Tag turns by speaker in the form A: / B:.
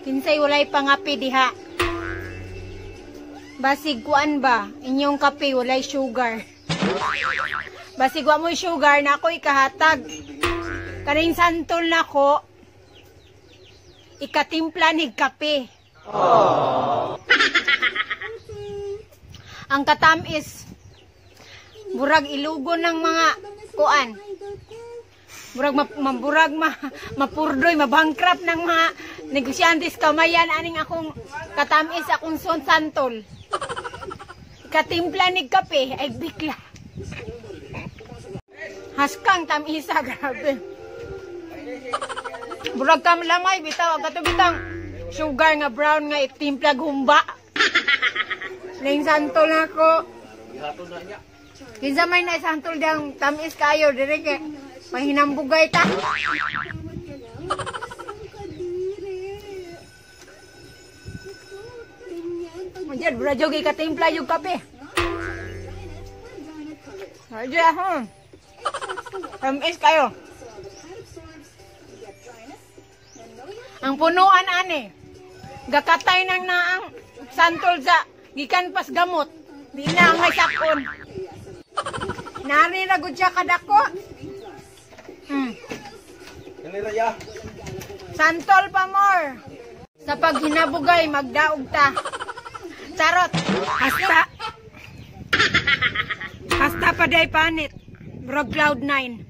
A: Kinsay walay pangapi diha. Basig kuan ba? Inyong kape walay sugar. Basig wa mo sugar na ako'y kahatag. Kaning santol na ko, ikatimpla ni kape. Ang katamis, burag ilugon ng mga kuan. Burag mapurdoy, mabangkrap ng mga negosyantes kamayan. Aning akong katamis, akong santol. Ikatimpla ni kape, ay bigla. Haskang tamisa, grabe. Burag kam lamay, bitaw. Ang katubitang sugar nga brown nga itimpla gumba. Ning santol ako. Kinsa may na santol dang tamis kayo, dire kay pahinambugay ta. Manjad, burajog ikatimpla yung kape. Aja, tamis kayo. Ang punuan ani, gakatay nang naang santol sa gikan pas gamot. Di na ang may sakon. Nari na gud siya kadako. Santol pa more. Sa paghinabugay magdaog ta. Charot. Hasta pa day panit. Bro Cloud 9.